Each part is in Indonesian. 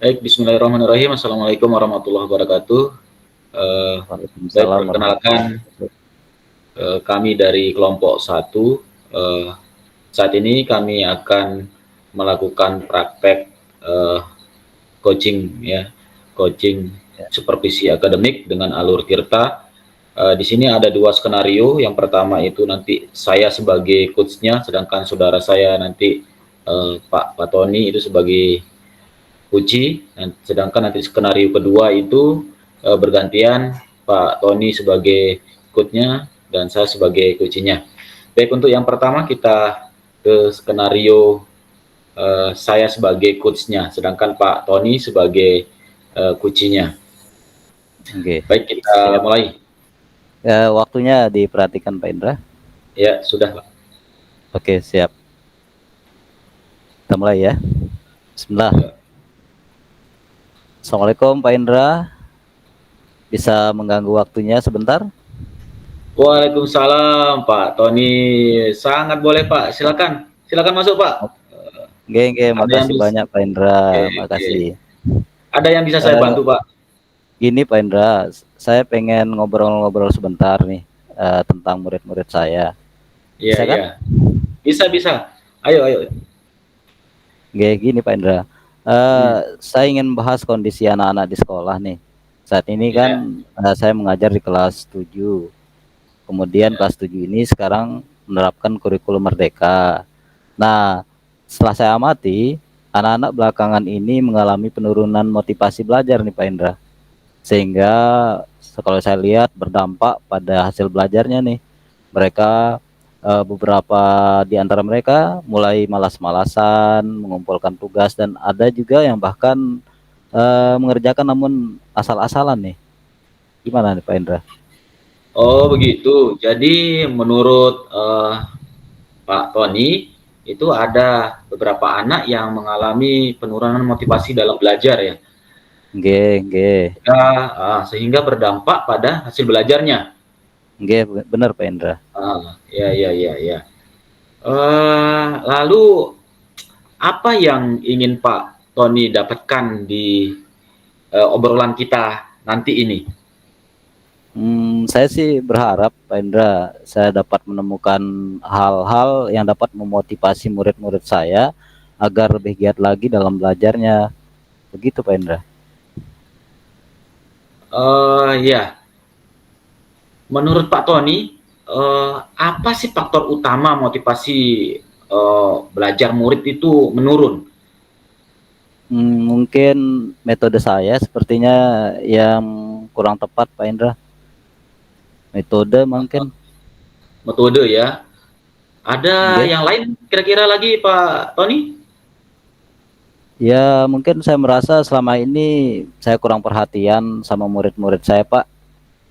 Baik, bismillahirrahmanirrahim. Assalamualaikum warahmatullahi wabarakatuh. Eh, Baik, Waalaikumsalam perkenalkan warahmatullahi wabarakatuh. kami dari kelompok satu. Saat ini kami akan melakukan praktek eh, coaching ya, coaching Ya, supervisi akademik dengan alur Tirta. Di sini ada dua skenario. Yang pertama itu nanti saya sebagai coachnya, sedangkan saudara saya nanti Pak Tony itu sebagai Uci, sedangkan nanti skenario kedua itu bergantian Pak Tony sebagai coachnya dan saya sebagai coachnya. Baik, untuk yang pertama kita ke skenario saya sebagai coachnya, sedangkan Pak Tony sebagai coachnya. oke, Baik, kita siap. mulai. Waktunya diperhatikan Pak Indra. Ya, sudah Pak. Oke, siap. Kita mulai ya. Bismillah. Ya. Assalamualaikum Pak Indra. Bisa mengganggu waktunya sebentar? Waalaikumsalam Pak Tony. Sangat boleh Pak, silakan. Silakan masuk Pak. Oke, oke. Ada yang Makasih bisa, banyak Pak Indra. oke, oke. Makasih. Ada yang bisa saya Eh, bantu Pak? Gini Pak Indra, saya pengen ngobrol-ngobrol sebentar nih tentang murid-murid saya. Iya, Bisa iya. kan? Bisa, bisa. Ayo, ayo. Oke, gini Pak Indra. Hmm, Saya ingin bahas kondisi anak-anak di sekolah nih. Saat ini kan ya, saya mengajar di kelas 7. Kemudian ya. kelas 7 ini sekarang menerapkan kurikulum merdeka. Nah, setelah saya amati, anak-anak belakangan ini mengalami penurunan motivasi belajar nih Pak Indra. Sehingga kalau saya lihat berdampak pada hasil belajarnya nih. Mereka beberapa di antara mereka mulai malas-malasan mengumpulkan tugas dan ada juga yang bahkan mengerjakan namun asal-asalan nih. Gimana nih Pak Indra? Oh, begitu. Jadi menurut Pak Tony, itu ada beberapa anak yang mengalami penurunan motivasi dalam belajar ya. Nggih, nggih. Sehingga berdampak pada hasil belajarnya. Nggih, bener Pak Indra. Ya, ya, ya, ya. Lalu apa yang ingin Pak Tony dapatkan di obrolan kita nanti ini? Saya sih berharap Pak Indra, saya dapat menemukan hal-hal yang dapat memotivasi murid-murid saya agar lebih giat lagi dalam belajarnya. Begitu Pak Indra. Ya, menurut Pak Tony, apa sih faktor utama motivasi belajar murid itu menurun? Mungkin metode saya sepertinya yang kurang tepat Pak Indra. Metode mungkin. Metode ya. Ada Nggih. yang lain kira-kira lagi Pak Tony? Ya mungkin saya merasa selama ini saya kurang perhatian sama murid-murid saya Pak.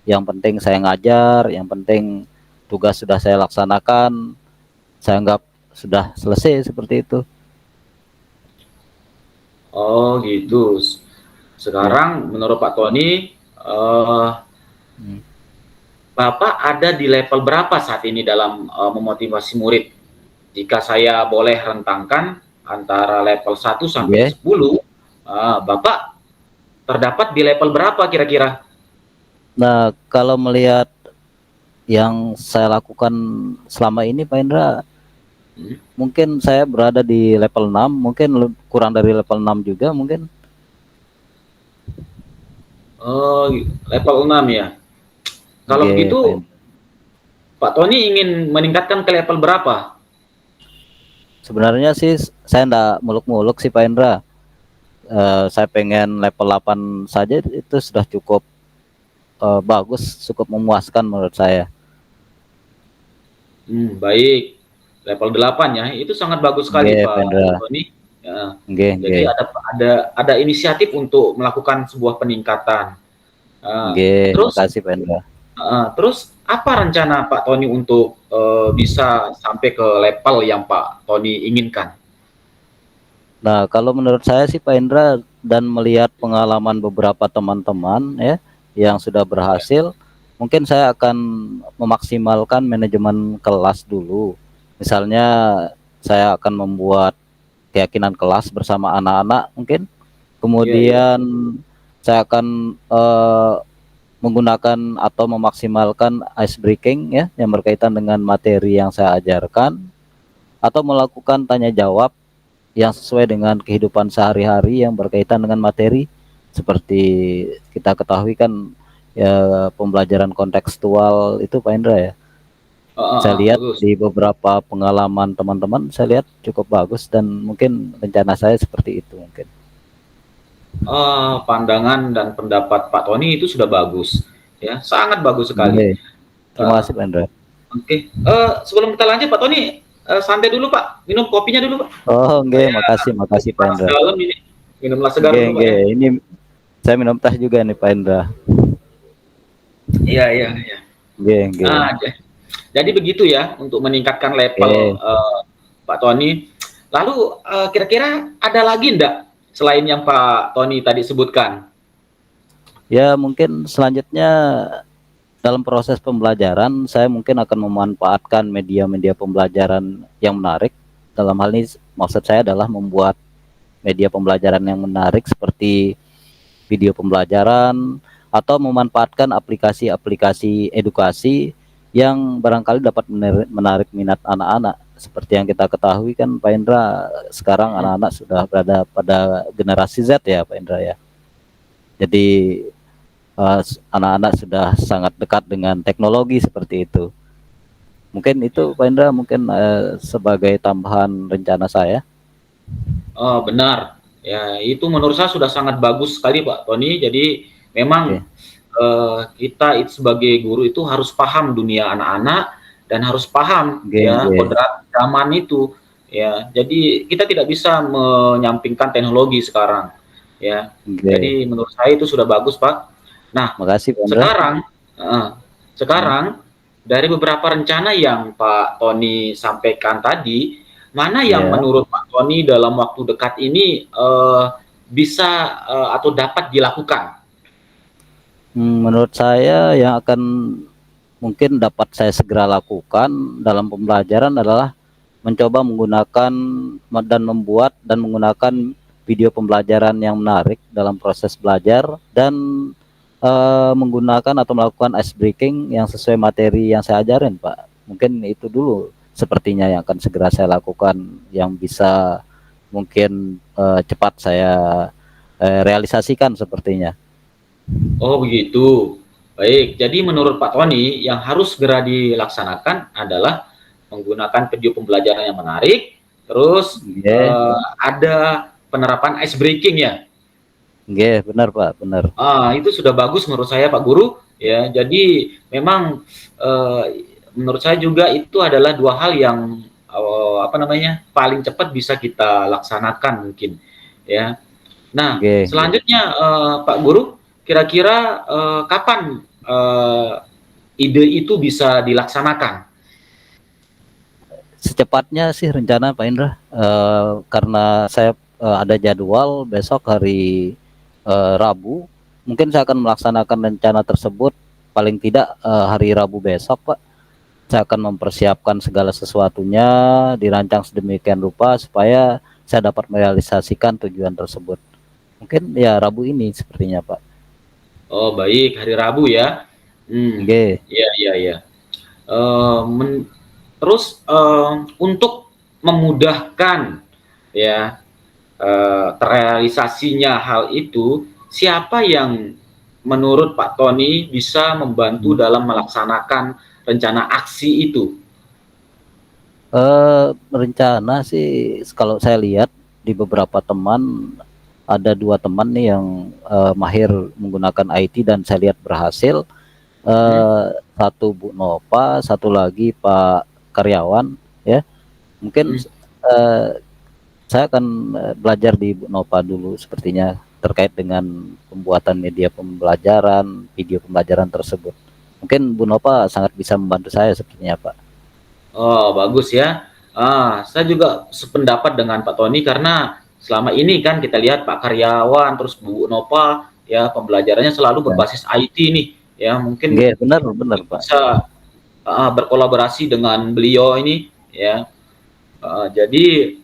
Yang penting saya ngajar, yang penting tugas sudah saya laksanakan, saya anggap sudah selesai seperti itu. Oh gitu. Ya. Sekarang menurut Pak Tony, Hmm. Bapak ada di level berapa saat ini dalam memotivasi murid? Jika saya boleh rentangkan antara level 1 sampai Oke. 10, Bapak terdapat di level berapa kira-kira? Nah, kalau melihat yang saya lakukan selama ini Pak Indra, Hmm. mungkin saya berada di level 6, mungkin kurang dari level 6 juga mungkin. Oh, level 6 ya. Kalau Oke, Pak begitu, Indra. Pak Tony ingin meningkatkan ke level berapa? Sebenarnya sih saya enggak muluk-muluk sih Pak Indra. Saya pengen level 8 saja itu sudah cukup bagus, cukup memuaskan menurut saya. Baik. Level 8 ya. Itu sangat bagus sekali Oke, Pak Indra. Pak Tony. Ya. Oke, Jadi oke. ada inisiatif untuk melakukan sebuah peningkatan. Eh, Oke, terus makasih Pak Indra. terus apa rencana Pak Tony untuk bisa sampai ke level yang Pak Tony inginkan? Nah, kalau menurut saya sih Pak Indra dan melihat pengalaman beberapa teman-teman ya yang sudah berhasil, mungkin saya akan memaksimalkan manajemen kelas dulu. Misalnya saya akan membuat keyakinan kelas bersama anak-anak mungkin. Iya, iya. Kemudian saya akan menggunakan atau memaksimalkan ice breaking ya yang berkaitan dengan materi yang saya ajarkan, atau melakukan tanya jawab yang sesuai dengan kehidupan sehari-hari yang berkaitan dengan materi. Seperti kita ketahui kan ya, pembelajaran kontekstual itu Pak Indra ya. Saya lihat Bagus. di beberapa pengalaman teman-teman, saya lihat cukup bagus, dan mungkin rencana saya seperti itu mungkin. Pandangan dan pendapat Pak Tony itu sudah bagus, ya, sangat bagus sekali. Oke, terima kasih Pak Indra. Oke, sebelum kita lanjut Pak Tony, santai dulu Pak, minum kopinya dulu Pak. Oh, enggak, Saya makasih lagi Pak panas Indra. dalam ini, minumlah segar Enggak, dulu Pak enggak, ya. ini saya minum teh juga nih Pak Indra. Iya, iya, iya. Enggak, enggak. Jadi begitu ya untuk meningkatkan level Oke. Pak Tony. Lalu kira-kira ada lagi enggak selain yang Pak Tony tadi sebutkan? Ya, mungkin selanjutnya dalam proses pembelajaran saya mungkin akan memanfaatkan media-media pembelajaran yang menarik. Dalam hal ini maksud saya adalah membuat media pembelajaran yang menarik seperti video pembelajaran, atau memanfaatkan aplikasi-aplikasi edukasi yang barangkali dapat menarik minat anak-anak. Seperti yang kita ketahui kan Pak Indra, sekarang anak-anak sudah berada pada generasi Z ya Pak Indra ya. Jadi anak-anak sudah sangat dekat dengan teknologi seperti itu. Mungkin itu Pak Indra, mungkin sebagai tambahan rencana saya. Oh, benar. Ya, itu menurut saya sudah sangat bagus sekali Pak Tony. Jadi memang Oke. kita sebagai guru itu harus paham dunia anak-anak dan harus paham Oke, ya oke. kodrat zaman itu. Ya, jadi kita tidak bisa menyampingkan teknologi sekarang. Ya, Oke. jadi menurut saya itu sudah bagus Pak. Nah, Makasih Pak Indra. sekarang, sekarang dari beberapa rencana yang Pak Tony sampaikan tadi, mana yang Ya. menurut Pak Tony dalam waktu dekat ini bisa atau dapat dilakukan? Menurut saya yang akan mungkin dapat saya segera lakukan dalam pembelajaran adalah mencoba menggunakan dan membuat dan menggunakan video pembelajaran yang menarik dalam proses belajar, dan menggunakan atau melakukan ice breaking yang sesuai materi yang saya ajarin Pak. Mungkin itu dulu sepertinya yang akan segera saya lakukan, yang bisa mungkin cepat saya realisasikan sepertinya. Oh begitu. Baik, jadi menurut Pak Tony yang harus segera dilaksanakan adalah menggunakan video pembelajaran yang menarik, terus Oke, ada penerapan ice breaking ya. oke, benar Pak, benar. Itu sudah bagus menurut saya Pak Guru. Ya, jadi memang menurut saya juga itu adalah dua hal yang paling cepat bisa kita laksanakan mungkin. Ya. Nah, Oke, oke. selanjutnya Pak Guru, kira-kira kapan ide itu bisa dilaksanakan? Secepatnya sih rencana Pak Indra, karena saya ada jadwal besok hari Rabu, mungkin saya akan melaksanakan rencana tersebut paling tidak hari Rabu besok Pak. Saya akan mempersiapkan segala sesuatunya, dirancang sedemikian rupa supaya saya dapat merealisasikan tujuan tersebut. Mungkin ya Rabu ini sepertinya Pak. Oh, baik, hari Rabu ya. Oke. Iya, iya, iya. Terus untuk memudahkan ya terrealisasinya hal itu, siapa yang menurut Pak Tony bisa membantu dalam melaksanakan rencana aksi itu? Rencana sih kalau saya lihat di beberapa teman, ada 2 teman nih yang mahir menggunakan IT dan saya lihat berhasil. Satu Bu Nova, satu lagi Pak Karyawan ya. Mungkin saya akan belajar di Bu Nova dulu sepertinya terkait dengan pembuatan media pembelajaran, video pembelajaran tersebut. Mungkin Bu Nova sangat bisa membantu saya sepertinya Pak. Oh, bagus ya. Saya juga sependapat dengan Pak Tony karena selama ini kan kita lihat Pak Karyawan terus Bu Nova ya pembelajarannya selalu Ya. berbasis IT nih ya mungkin Oke, benar Pak. bisa berkolaborasi dengan beliau ini ya. Jadi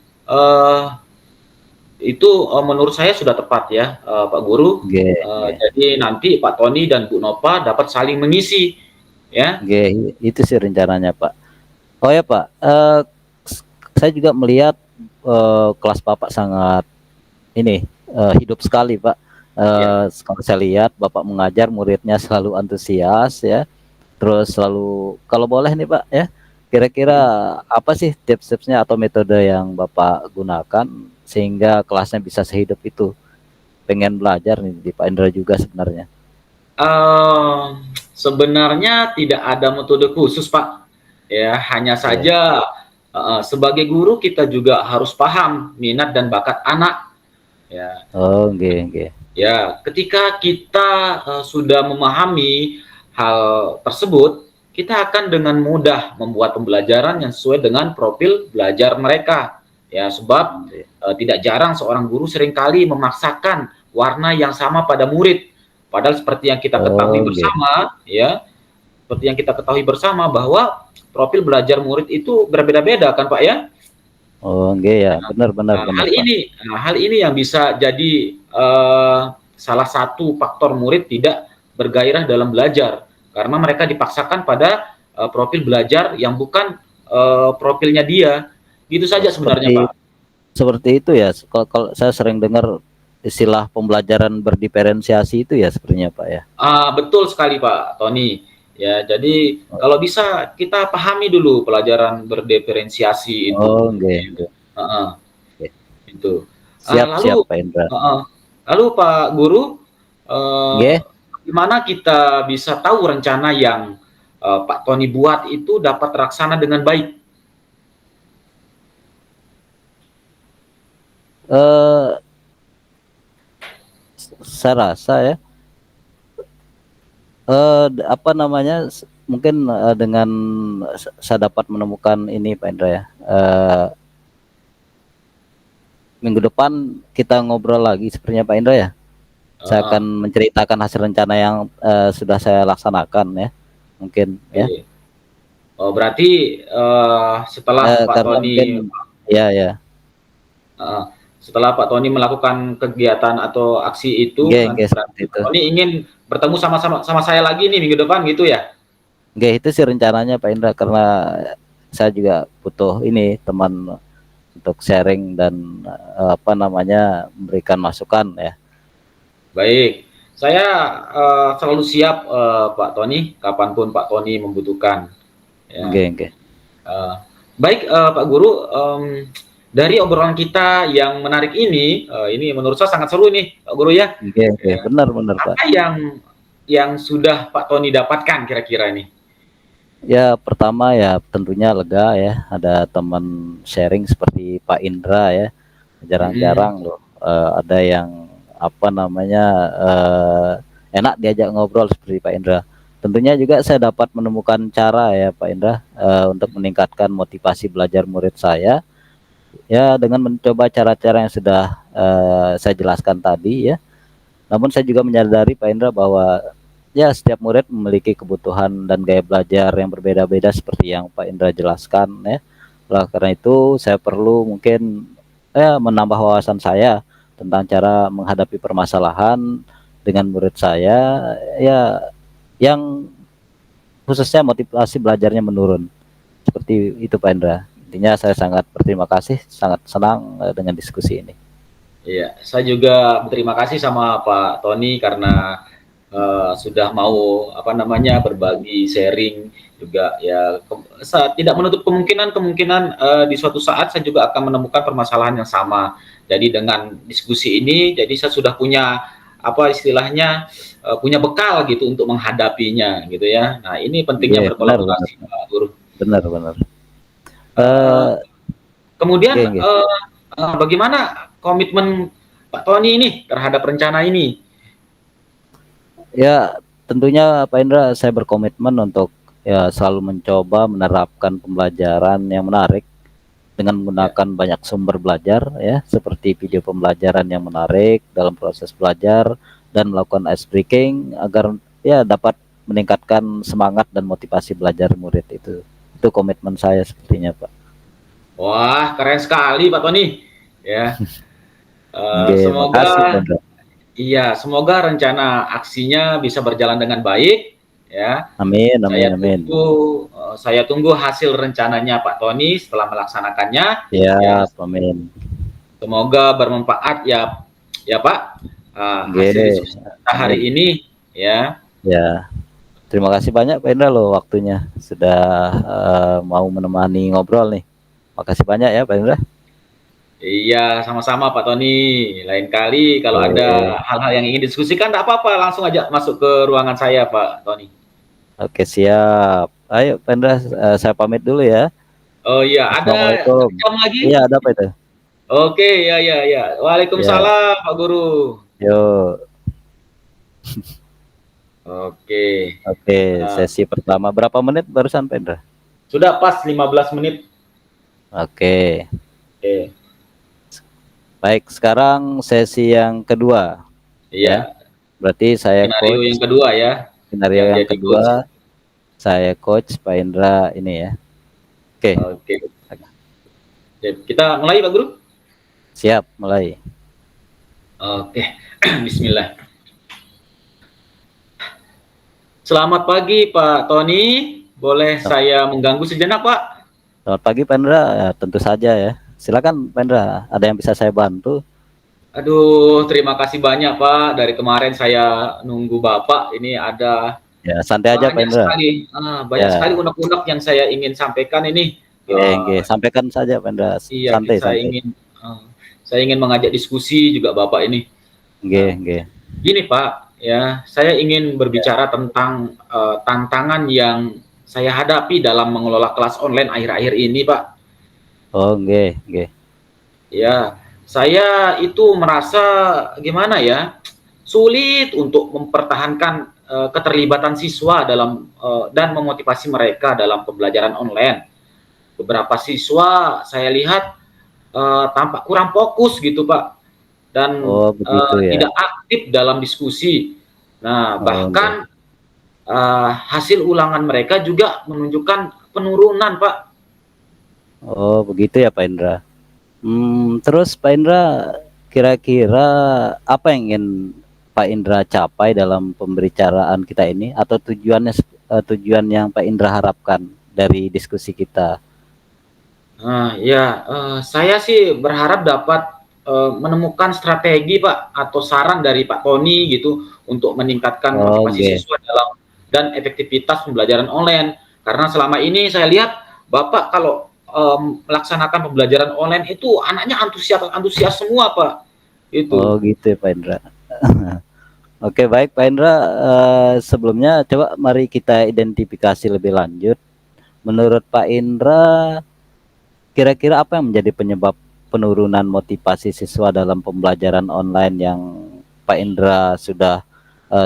itu menurut saya sudah tepat ya, Pak Guru. Nggih, Jadi nanti Pak Tony dan Bu Nova dapat saling mengisi, ya. nggih, itu sih rencananya, Pak. Oh ya, Pak, saya juga melihat kelas Bapak sangat ini hidup sekali, Pak. Ya. Kalau saya lihat Bapak mengajar, muridnya selalu antusias ya. Terus selalu, kalau boleh nih Pak ya, kira-kira apa sih tips-tipsnya atau metode yang Bapak gunakan sehingga kelasnya bisa sehidup itu? Pengen belajar nih di Pak Indra juga sebenarnya. Eee, Sebenarnya tidak ada metode khusus, Pak. Ya, hanya Oke. saja, sebagai guru kita juga harus paham minat dan bakat anak, ya. Oh, nggih, nggih. Ya, ketika kita, sudah memahami hal tersebut, kita akan dengan mudah membuat pembelajaran yang sesuai dengan profil belajar mereka. Ya, sebab, Nggih. tidak jarang seorang guru seringkali memaksakan warna yang sama pada murid. Padahal seperti yang kita ketahui Oh, nggih. bersama, ya, seperti yang kita ketahui bersama bahwa profil belajar murid itu berbeda-beda kan, Pak, ya? Oh, nggih ya. Benar, benar, Nah, benar, Pak. hal ini yang bisa jadi salah satu faktor murid tidak bergairah dalam belajar karena mereka dipaksakan pada profil belajar yang bukan profilnya dia. Gitu Oh, saja sebenarnya, Pak. seperti itu ya. Kalau saya sering dengar istilah pembelajaran berdiferensiasi itu ya sepertinya Pak ya. Betul sekali, Pak Tony. Ya, jadi kalau bisa kita pahami dulu pelajaran berdiferensiasi Oh, itu. nggih, nggih. Heeh, Oke. itu. Siap, Lalu, siap Pak Indra. lalu Pak Guru, eee, Nggih. gimana kita bisa tahu rencana yang Pak Tony buat itu dapat terlaksana dengan baik? Eh, saya rasa ya, apa namanya, mungkin dengan saya dapat menemukan ini Pak Indra ya. Minggu depan kita ngobrol lagi sepertinya Pak Indra ya. Saya Heeh, akan menceritakan hasil rencana yang sudah saya laksanakan ya, mungkin ya. oke. Oh, berarti setelah Pak Karena mungkin Tony ya, ya, heeh, setelah Pak Tony melakukan kegiatan atau aksi itu, nggih, nggih seperti berarti Pak itu. Tony ingin bertemu sama saya lagi nih minggu depan gitu ya? Nggih, itu sih rencananya Pak Indra, karena saya juga butuh ini teman untuk sharing dan apa namanya, memberikan masukan ya. Baik, saya selalu siap, Pak Tony, kapanpun Pak Tony membutuhkan, ya. Nggih, nggih. Eee, Baik, Pak Guru, dari obrolan kita yang menarik ini menurut saya sangat seru nih, Pak Guru ya. Nggih, nggih. Ya, Benar, benar Pak. apa yang sudah Pak Tony dapatkan kira-kira ini? Ya pertama ya tentunya lega ya, ada teman sharing seperti Pak Indra ya. Mhm, Jarang-jarang loh ada yang apa namanya, enak diajak ngobrol seperti Pak Indra. Tentunya juga saya dapat menemukan cara ya Pak Indra, untuk meningkatkan motivasi belajar murid saya ya, dengan mencoba cara-cara yang sudah saya jelaskan tadi ya. Namun saya juga menyadari Pak Indra bahwa ya setiap murid memiliki kebutuhan dan gaya belajar yang berbeda-beda seperti yang Pak Indra jelaskan ya. Oleh karena itu saya perlu mungkin menambah wawasan saya tentang cara menghadapi permasalahan dengan murid saya ya, yang khususnya motivasi belajarnya menurun. Seperti itu Pak Indra. Intinya saya sangat berterima kasih, sangat senang dengan diskusi ini. iya, saya juga berterima kasih sama Pak Tony karena, sudah mau, apa namanya, berbagi sharing juga ya, tidak menutup kemungkinan, di suatu saat saya juga akan menemukan permasalahan yang sama. Jadi dengan diskusi ini, jadi saya sudah punya, apa istilahnya, punya bekal gitu untuk menghadapinya gitu ya. Nah, ini pentingnya Iya, benar, benar, berkolaborasi, Pak Guru. benar, benar. Eee, Eh, Kemudian, oke, oke. bagaimana komitmen Pak Tony ini terhadap rencana ini? Ya, tentunya Pak Indra saya berkomitmen untuk ya selalu mencoba menerapkan pembelajaran yang menarik dengan Ya, menggunakan banyak sumber belajar ya, seperti video pembelajaran yang menarik dalam proses belajar dan melakukan ice breaking agar ya dapat meningkatkan semangat dan motivasi belajar murid itu. Itu komitmen saya sepertinya, Pak. wah keren sekali Pak Tony. Ya, Oke, makasih Semoga Pendra. iya, semoga rencana aksinya bisa berjalan dengan baik ya. Amin, amin, Saya amin. tunggu saya tunggu hasil rencananya Pak Tony setelah melaksanakannya ya. Siap, amin. Semoga bermanfaat ya ya Pak. Hasil Oke, diskusi kita hari amin. ini ya. Ya, terima kasih banyak Pak Indra loh waktunya sudah mau menemani ngobrol nih. Makasih banyak ya Pak Indra. Iya, sama-sama Pak Tony. Lain kali kalau Oke, ada hal-hal yang ingin diskusikan, tidak apa-apa, langsung aja masuk ke ruangan saya Pak Tony. oke siap. Ayo Pak Indra, saya pamit dulu ya. Oh iya, ada Assalamualaikum. jam lagi? Iya, ada apa itu? Oke, ya ya ya. Ya, Waalaikumsalam Pak Guru. yuk. Oke. Oke, Nah, sesi pertama berapa menit barusan Pak Indra? sudah pas 15 menit. Oke, Oke. baik. Sekarang sesi yang kedua ya. Iya, Berarti saya skenario coach, yang kedua ya, skenario yang yang jadi coach. kedua saya coach Pak Indra ini ya. Oke, Oke. Oke, kita mulai Pak Guru. siap mulai. Oke. Bismillah. Selamat pagi Pak Tony. Boleh saya mengganggu sejenak Pak? Selamat pagi Pak Indra, ya, tentu saja ya. Silakan Pak Indra, ada yang bisa saya bantu? Aduh, terima kasih banyak Pak. Dari kemarin saya nunggu Bapak. Ini ada Ya, santai aja Pak Indra. banyak sekali Ya, unek-unek yang saya ingin sampaikan ini. oke, Eh, sampaikan saja Pak Indra. iya, Santai, santai. eh, saya ingin mengajak diskusi juga Bapak ini. Oke, Eh, oke. Gini Pak, ya, saya ingin Ya. berbicara tentang tantangan yang saya hadapi dalam mengelola kelas online akhir-akhir ini Pak. Oh, oke, oke. Ya, saya itu merasa gimana ya, sulit untuk mempertahankan keterlibatan siswa dalam dan memotivasi mereka dalam pembelajaran online. Beberapa siswa saya lihat tampak kurang fokus gitu, Pak, dan Oh, begitu ya. tidak aktif dalam diskusi. Nah, Oh, oke. bahkan hasil ulangan mereka juga menunjukkan penurunan, Pak. Oh, begitu ya Pak Indra. Terus Pak Indra, kira-kira apa yang ingin Pak Indra capai dalam pembicaraan kita ini, atau tujuan yang Pak Indra harapkan dari diskusi kita? Ya, saya sih berharap dapat menemukan strategi, Pak, atau saran dari Pak Tony gitu untuk meningkatkan Oh, motivasi oke. siswa dalam dan efektivitas pembelajaran online. Karena selama ini saya lihat Bapak kalau melaksanakan pembelajaran online itu anaknya antusias antusias semua, Pak. Oh, Itu. gitu ya Pak Indra. Oke, baik Pak Indra. Sebelumnya coba mari kita identifikasi lebih lanjut. Menurut Pak Indra, kira-kira apa yang menjadi penyebab penurunan motivasi siswa dalam pembelajaran online yang Pak Indra sudah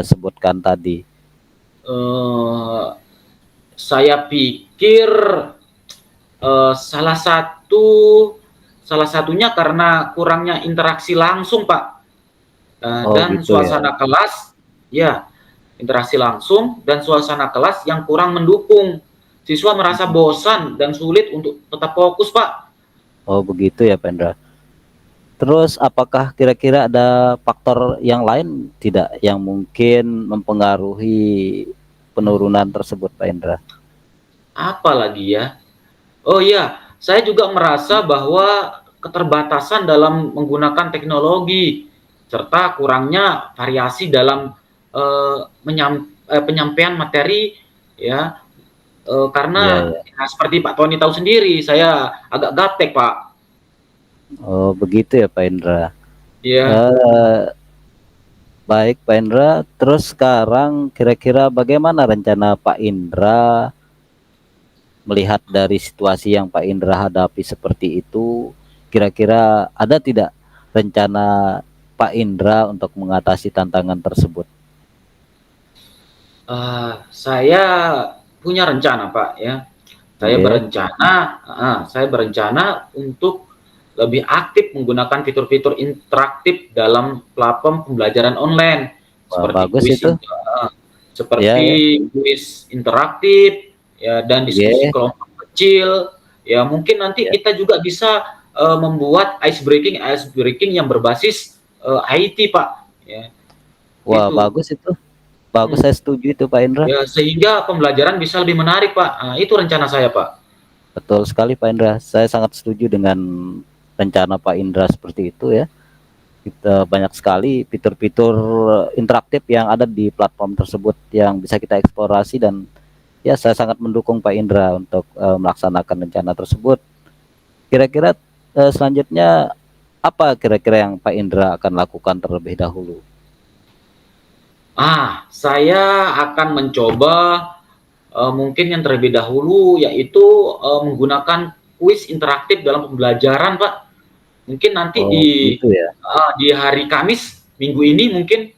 sebutkan tadi? Eh, saya pikir salah satunya karena kurangnya interaksi langsung, Pak. Oh, Dan gitu ya. suasana kelas, ya, interaksi langsung dan suasana kelas yang kurang mendukung. Siswa merasa bosan dan sulit untuk tetap fokus, Pak. Oh, begitu ya Pak Indra. Terus apakah kira-kira ada faktor yang lain tidak yang mungkin mempengaruhi penurunan tersebut Pak Indra? Apalagi ya? Oh iya, saya juga merasa bahwa keterbatasan dalam menggunakan teknologi serta kurangnya variasi dalam penyampaian materi ya. Iya, Karena ya. ya, seperti Pak Tony tahu sendiri, saya agak gaptek, Pak. Oh, begitu ya Pak Indra. Iya. Eh, Baik Pak Indra, terus sekarang kira-kira bagaimana rencana Pak Indra melihat dari situasi yang Pak Indra hadapi seperti itu? Kira-kira ada tidak rencana Pak Indra untuk mengatasi tantangan tersebut? Saya punya rencana, Pak, ya. Oke, Saya berencana untuk lebih aktif menggunakan fitur-fitur interaktif dalam platform pembelajaran online wah, seperti bagus itu. Ya, ya. kuis interaktif ya dan diskusi Oke, kelompok kecil. Ya, mungkin nanti ya. kita juga bisa membuat ice breaking yang berbasis IT, Pak. Ya, Wah, itu. bagus itu. Bagus, saya setuju itu Pak Indra. Ya, sehingga pembelajaran bisa lebih menarik, Pak. Nah, itu rencana saya, Pak. Betul sekali Pak Indra. Saya sangat setuju dengan rencana Pak Indra seperti itu ya. Kita banyak sekali fitur-fitur interaktif yang ada di platform tersebut yang bisa kita eksplorasi, dan ya saya sangat mendukung Pak Indra untuk melaksanakan rencana tersebut. Kira-kira selanjutnya apa kira-kira yang Pak Indra akan lakukan terlebih dahulu? Saya akan mencoba mungkin yang terlebih dahulu yaitu menggunakan kuis interaktif dalam pembelajaran, Pak. Mungkin nanti Oh gitu ya. di hari Kamis minggu ini mungkin.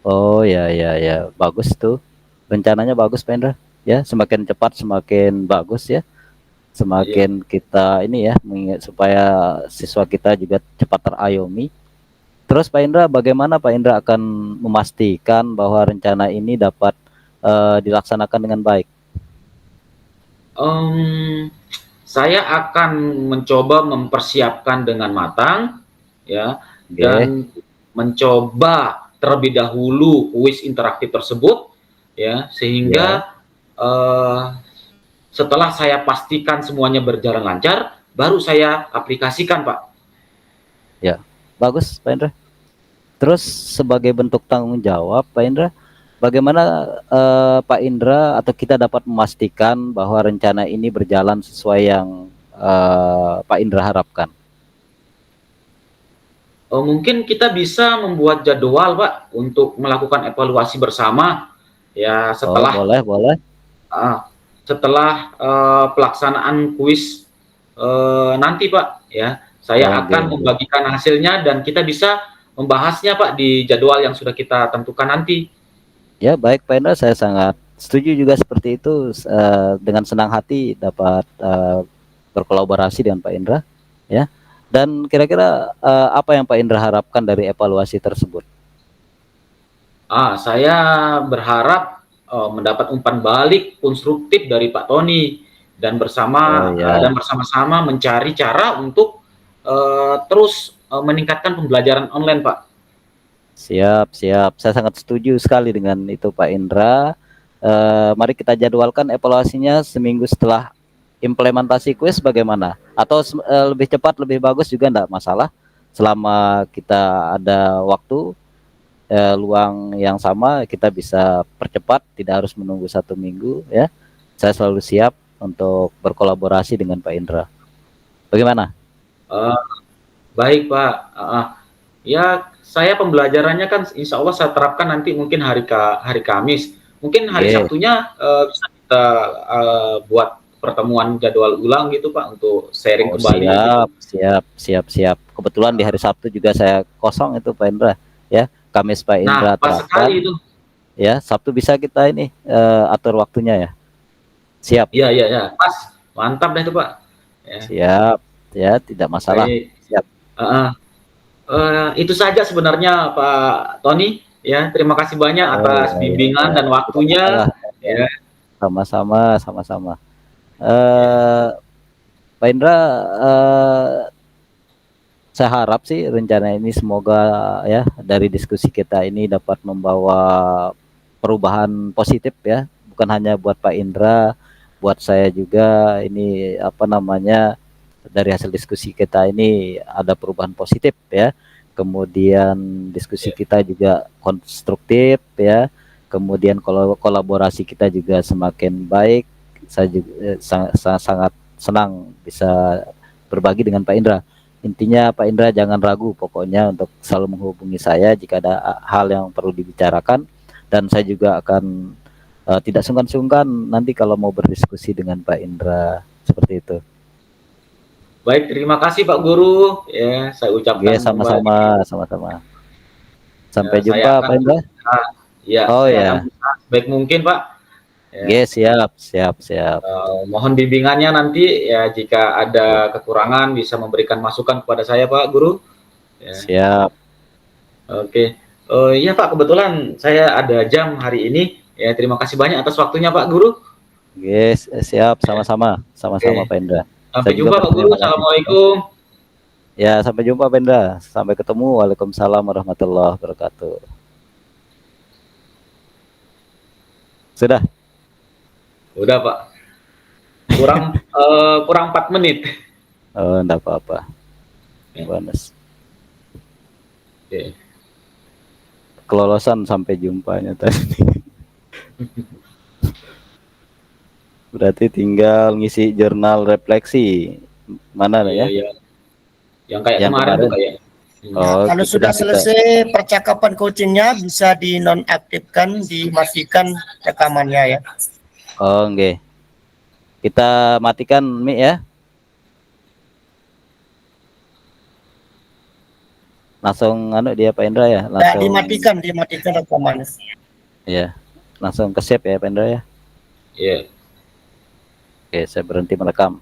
Oh ya ya ya, bagus tuh. Rencananya bagus Pak Indra. Ya, semakin cepat semakin bagus ya. Iya. Semakin kita ini ya mengingat supaya siswa kita juga cepat terayomi. Terus Pak Indra, bagaimana Pak Indra akan memastikan bahwa rencana ini dapat dilaksanakan dengan baik? Em, saya akan mencoba mempersiapkan dengan matang, ya, Oke, dan mencoba terlebih dahulu kuis interaktif tersebut, ya, ya, sehingga eh, setelah saya pastikan semuanya berjalan lancar, baru saya aplikasikan, Pak. ya, bagus Pak Indra. Terus sebagai bentuk tanggung jawab Pak Indra, bagaimana Pak Indra atau kita dapat memastikan bahwa rencana ini berjalan sesuai yang Pak Indra harapkan? Mungkin kita bisa membuat jadwal, Pak, untuk melakukan evaluasi bersama, ya, Oh setelah boleh boleh. uh, pelaksanaan kuis nanti, Pak, ya. Saya Oke, akan membagikan hasilnya dan kita bisa membahasnya, Pak, di jadwal yang sudah kita tentukan nanti. ya baik Pak Indra, saya sangat setuju juga seperti itu. Dengan senang hati dapat berkolaborasi dengan Pak Indra, ya. Dan kira-kira apa yang Pak Indra harapkan dari evaluasi tersebut? Saya berharap mendapat umpan balik konstruktif dari Pak Tony dan Oh ya, bersama-sama mencari cara untuk terus meningkatkan pembelajaran online, Pak. siap siap. Saya sangat setuju sekali dengan itu Pak Indra. Mari kita jadwalkan evaluasinya seminggu setelah implementasi kuis bagaimana? Atau lebih cepat lebih bagus juga enggak masalah. Selama kita ada waktu luang yang sama, kita bisa percepat, tidak harus menunggu 1 minggu ya. Saya selalu siap untuk berkolaborasi dengan Pak Indra. Bagaimana? Uh, Baik, Pak. Ya, saya pembelajarannya kan insya Allah saya terapkan nanti mungkin hari Kamis. Mungkin hari Oke. Sabtunya bisa kita buat pertemuan jadwal ulang gitu, Pak, untuk sharing Oh kembali gitu. siap, siap, siap, siap. Kebetulan di hari Sabtu juga saya kosong itu Pak Indra. Ya, Kamis Pak Nah, Indra pas sekali terapkan. itu. Ya, Sabtu bisa kita ini atur waktunya ya. Siap, Iya, iya, ya, pas. Mantap deh itu, Pak. Ya, siap. Ya, tidak masalah. baik. Siap. Uh, itu saja sebenarnya Pak Tony. Ya, terima kasih banyak Oh atas ya, ya, ya. bimbingan dan Tidak masalah. waktunya. Ya, Sama-sama, sama-sama. ya. eh Pak Indra, eh, saya harap sih rencana ini semoga ya dari diskusi kita ini dapat membawa perubahan positif ya, bukan hanya buat Pak Indra, buat saya juga. Ini apa namanya, dari hasil diskusi kita ini ada perubahan positif ya. Kemudian diskusi kita juga konstruktif ya. Kemudian kolaborasi kita juga semakin baik. Saya juga sangat senang bisa berbagi dengan Pak Indra. Intinya Pak Indra jangan ragu pokoknya untuk selalu menghubungi saya jika ada hal yang perlu dibicarakan, dan saya juga akan tidak sungkan-sungkan nanti kalau mau berdiskusi dengan Pak Indra seperti itu. Baik, terima kasih Pak Guru. Ya, saya Oke, ucapkan kembali. sama-sama, sama-sama. Sampai Saya jumpa akan Pak Indra. berusaha, ya, Oh saya akan ya, berusaha sebaik mungkin, Pak. oke, Ya, siap, siap, siap. mohon bimbingannya nanti ya jika ada kekurangan bisa memberikan masukan kepada saya, Pak Guru. Ya, Siap. oke. Iya Pak, kebetulan saya ada jam hari ini. Ya, terima kasih banyak atas waktunya Pak Guru. Oke, siap, Ya, sama-sama, oke. sama-sama Pak Indra. Sampai Saya juga jumpa Pak Guru. berterima kasih. Assalamualaikum. Ya, sampai jumpa Pendra. Sampai ketemu. Waalaikumsalam warahmatullahi wabarakatuh. Sudah. Udah Pak. Kurang 4 menit. Oh, enggak apa-apa. Ya. Bonus. Oke. Kelolosan sampai jumpanya tadi. Berarti tinggal ngisi jurnal refleksi. Mana Iya, ya? iya. Yang kayak Yang kemarin tuh kemarin. kayak. Oh, Kalau sudah kita selesai percakapan coachingnya bisa dinonaktifkan, dimatikan rekamannya ya. Oh, nggih. Kita matikan mic ya. Langsung anu dia Pak Indra ya, Nah, langsung dimatikan rekamannya. ya. Langsung ke save ya Pak Indra ya. Iya. Oke, saya berhenti merekam.